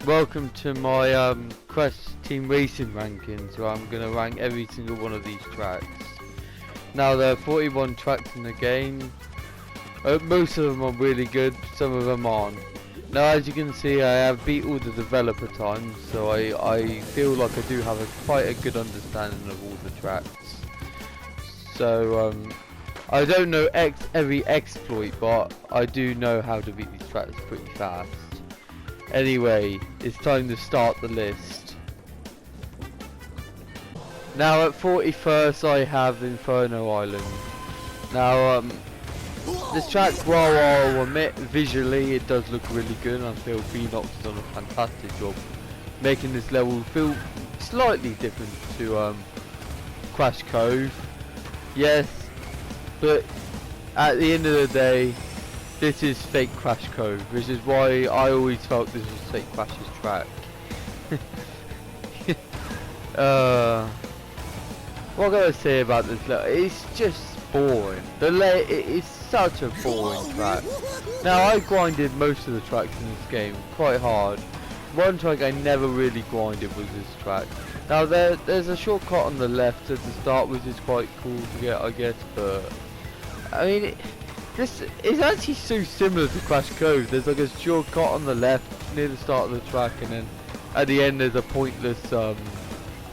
Welcome to my Quest Team Racing rankings, where I'm going to rank every single one of these tracks. Now there are 41 tracks in the game. Most of them are really good, some of them aren't. Now as you can see, I have beat all the developer times, so I feel like I do have quite a good understanding of all the tracks. So I don't know every exploit, but I do know how to beat these tracks pretty fast. Anyway, it's time to start the list. Now at 41st I have Inferno Island. Now this track, while I'll admit visually it does look really good, and I feel Phoenix has done a fantastic job making this level feel slightly different to Crash Cove. Yes, but at the end of the day, this is fake Crash Cove, which is why I always felt this was fake Crash's track. What can I say about this level? It's just boring. It's such a boring track. Now I grinded most of the tracks in this game quite hard. One track I never really grinded was this track. Now there's a shortcut on the left at the start, which is quite cool to get, I guess, but I mean this is actually so similar to Crash Cove. There's like a shortcut on the left near the start of the track, and then at the end there's a pointless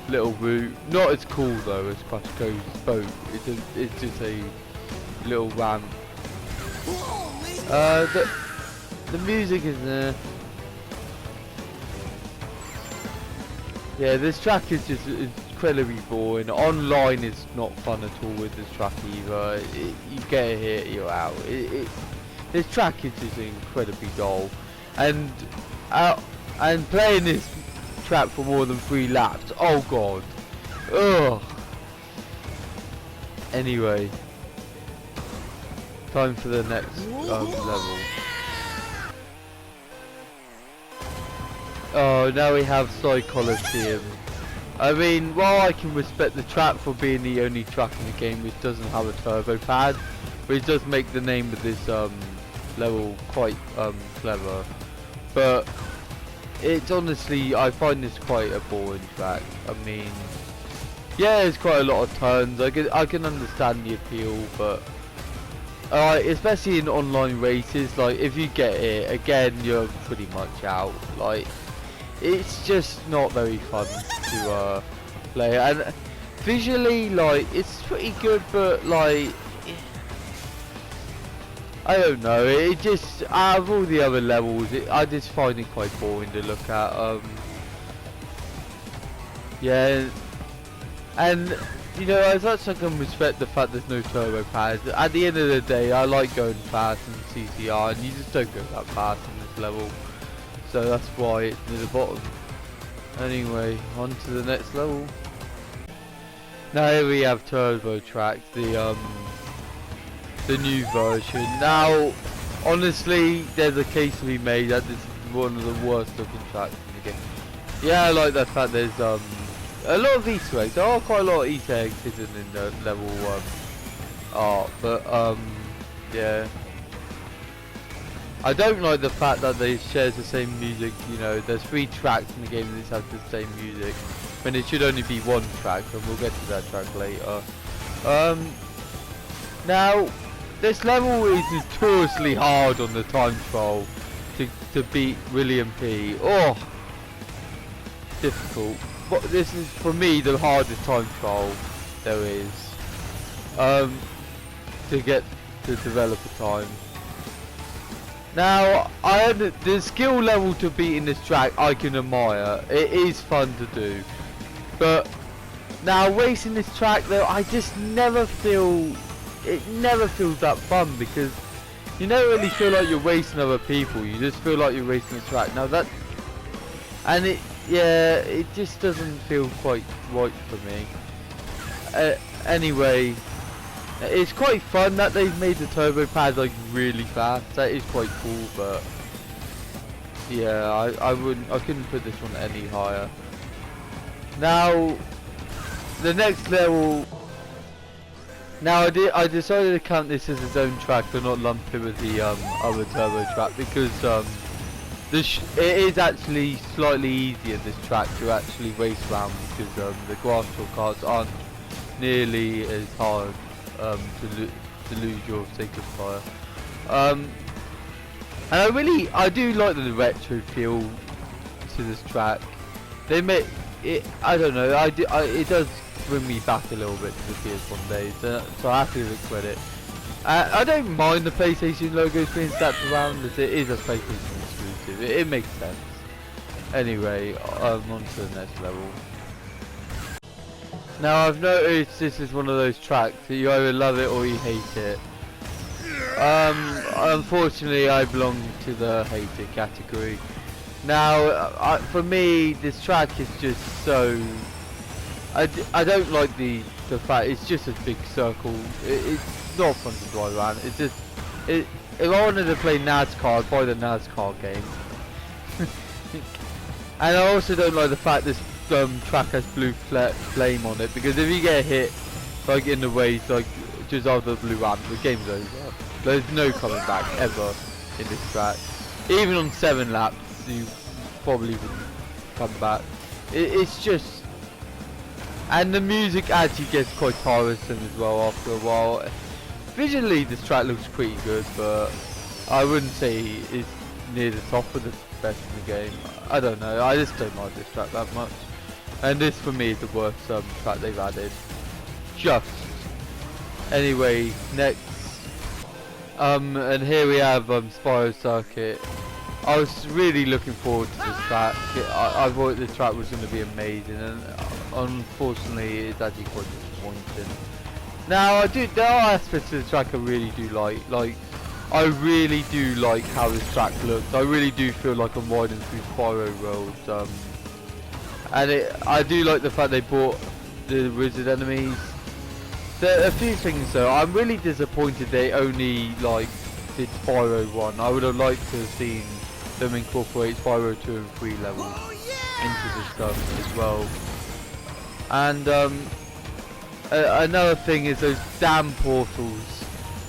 little route. Not as cool though as Crash Cove's boat. It's just a little ramp. The music is there. Yeah, this track is just incredibly boring. Online is not fun at all with this track either. You get a hit, you're out. This track is just incredibly dull, and playing this track for more than 3 laps. Oh god. Ugh. Anyway, time for the next level. Oh, now we have Coliseum. I mean, while I can respect the track for being the only track in the game which doesn't have a turbo pad, which does make the name of this level quite clever, but it's honestly, I find this quite a boring track. I mean, yeah, there's quite a lot of turns. I can understand the appeal, but especially in online races, like if you get it again, you're pretty much out. Like, it's just not very fun to play, and visually, like, it's pretty good, but like, I don't know, it just, out of all the other levels, I just find it quite boring to look at. Yeah, and you know, as much as I can respect the fact there's no turbo pads, at the end of the day, I like going fast in CTR, and you just don't go that fast in this level. So that's why it's near the bottom. Anyway, on to the next level. Now here we have Turbo Track, the new version. Now, honestly, there's a case to be made that this is one of the worst looking tracks in the game. Yeah, I like the fact there's a lot of Easter eggs. There are quite a lot of Easter eggs hidden in the level art, but yeah. I don't like the fact that they share the same music. You know, there's 3 tracks in the game that have the same music, when it should only be 1 track, and we'll get to that track later. Now, this level is notoriously hard on the time trial to beat William P. Oh, difficult. But this is, for me, the hardest time trial there is. To get the developer time. Now, the skill level to beating this track I can admire. It is fun to do, but now racing this track though, I just never feel, it never feels that fun, because you don't really feel like you're racing other people. You just feel like you're racing the track. Now that, and it just doesn't feel quite right for me. Anyway. It's quite fun that they've made the turbo pads like really fast. That is quite cool, but yeah, I couldn't put this one any higher. Now, the next level. Now I decided to count this as its own track, but not lump it with the other turbo track, because it is actually slightly easier this track to actually race around because the grass carts aren't nearly as hard to lose your sacred fire. And I do like the retro feel to this track. They make it, I don't know, it does bring me back a little bit to the PS1 days, so I have to give it credit. I don't mind the PlayStation logos being stacked around as it is a PlayStation exclusive, it makes sense. Anyway, on to the next level. Now I've noticed this is one of those tracks that you either love it or you hate it. Unfortunately I belong to the hate it category. Now, for me, this track is just so... I don't like the fact it's just a big circle. It's not fun to drive around. It's just... if I wanted to play NASCAR, I'd buy the NASCAR game. And I also don't like the fact this track has blue flame on it, because if you get hit, like in the race, like just after the blue ramp, the game's over. There's no coming back ever in this track. Even on 7 laps, you probably wouldn't come back. It's just, and the music actually gets quite tiresome as well after a while. Visually this track looks pretty good, but I wouldn't say it's near the top of the best in the game. I don't know, I just don't like this track that much. And this for me is the worst track they've added. Just. Anyway, next. And here we have Spyro Circuit. I was really looking forward to this track. I thought this track was going to be amazing, and unfortunately it's actually quite disappointing. Now there are aspects of the track I really do like. I really do like how this track looks. I really do feel like I'm riding through Spyro World. And I do like the fact they brought the wizard enemies. There are a few things though. I'm really disappointed they only did Spyro 1. I would have liked to have seen them incorporate Spyro 2 and 3 levels into this stuff as well. And another thing is those damn portals.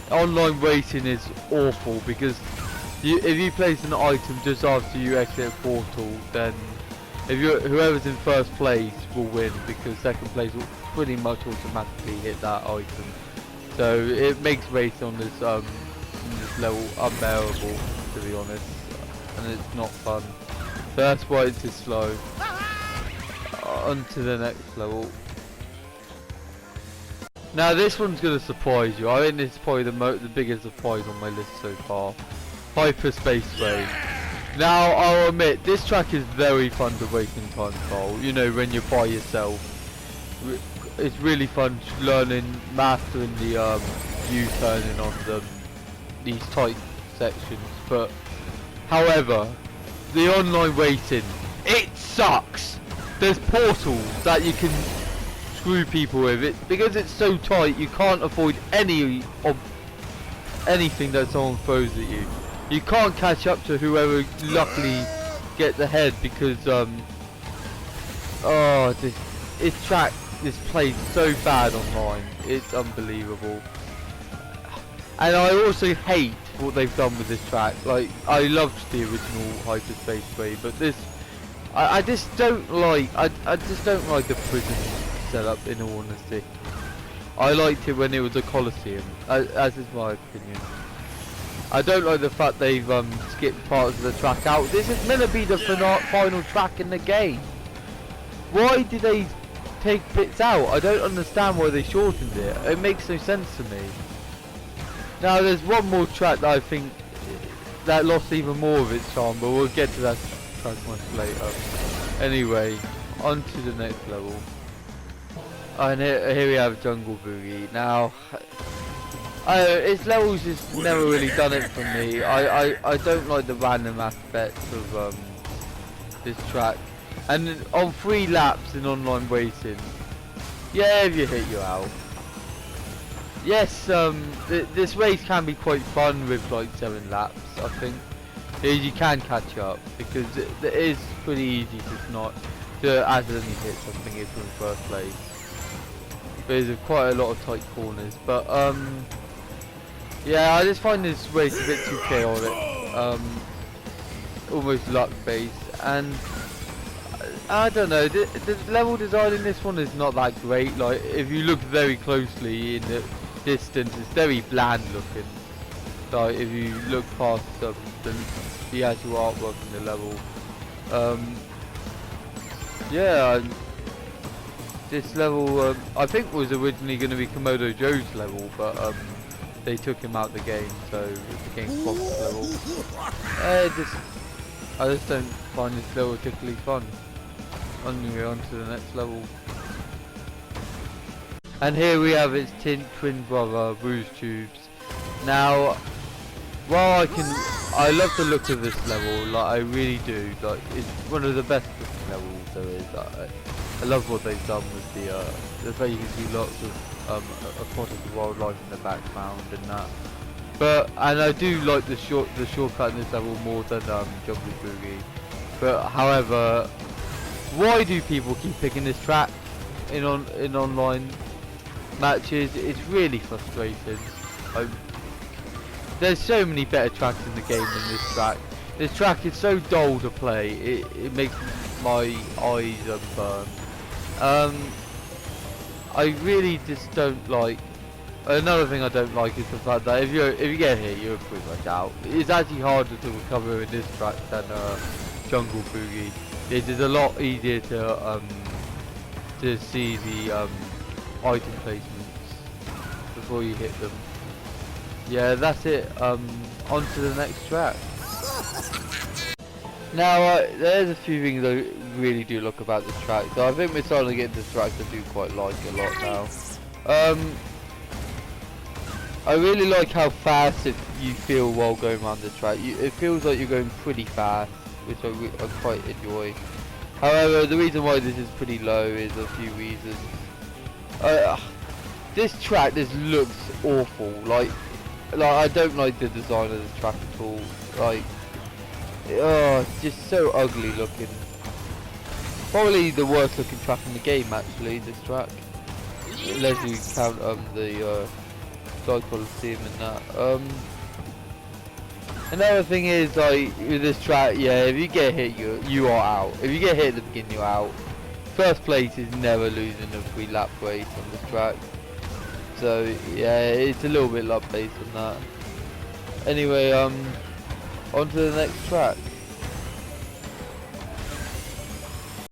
Online racing is awful because if you place an item just after you exit a portal, then whoever's in first place will win, because second place will pretty much automatically hit that item. So it makes racing on this level unbearable, to be honest, and it's not fun. So that's why it's just slow. On to the next level. Now this one's going to surprise you. I think this is probably the biggest surprise on my list so far. Hyperspace Race. Now I'll admit, this track is very fun to race in console. You know, when you're by yourself. It's really fun mastering the U-turning on these tight sections. But however, the online racing, it sucks. There's portals that you can screw people with. Because it's so tight, you can't avoid anything that someone throws at you. You can't catch up to whoever luckily gets ahead, because this plays so bad online. It's unbelievable. And I also hate what they've done with this track. Like, I loved the original Hyperspace Way, but this I just don't like the prison setup, in all honesty. I liked it when it was a Coliseum, as is my opinion. I don't like the fact they've skipped parts of the track out. This is meant to be the final track in the game. Why did they take bits out? I don't understand why they shortened it. It makes no sense to me. Now there's one more track that I think that lost even more of its charm, but we'll get to that track much later. Anyway, on to the next level. And here we have Jungle Boogie. Now, its levels just never really done it for me. I don't like the random aspects of this track. And on 3 laps in online racing, yeah, if you hit, you're out. Yes, this race can be quite fun with like 7 laps, I think. You can catch up, because it is pretty easy to accidentally hit something if you're in first place. There's quite a lot of tight corners, but yeah, I just find this race a bit too chaotic. almost luck based, and I don't know, the level design in this one is not that great. Like, if you look very closely in the distance, it's very bland looking. Like, if you look past the actual artwork in the level, yeah, this level I think was originally going to be Komodo Joe's level, but they took him out the game, so it became Fox's level. I just don't find this level particularly fun. Anyway, on to the next level. And here we have its twin brother, Bruise Tubes. Now, while I love the look of this level, like I really do. Like, it's one of the best looking levels there is. I love what they've done with the fact you can see lots of aquatic wildlife in the background and that. And I do like the shortcut in this level more than Jungle Boogie. But however, why do people keep picking this track in online matches? It's really frustrating. There's so many better tracks in the game than this track. This track is so dull to play. It makes my eyes burn. I really just don't like. Another thing I don't like is the fact that if you get hit, you're pretty much out. It's actually harder to recover in this track than Jungle Boogie. It is a lot easier to see the item placements before you hit them. Yeah, that's it. On to the next track. Now, there's a few things I really do like about this track. So I think we're starting to get into tracks I do quite like a lot now. I really like how fast you feel while going around the track. It feels like you're going pretty fast, which I quite enjoy. However, the reason why this is pretty low is a few reasons. This track just looks awful. Like I don't like the design of this track at all. Like, it's just so ugly looking. Probably the worst looking track in the game, actually. This track, unless you count the Coliseum and that. Another thing is, like, with this track, yeah, if you get hit, you are out. If you get hit at the beginning, you're out. First place is never losing a free lap race on this track. So yeah, it's a little bit luck based on that. Anyway, on to the next track.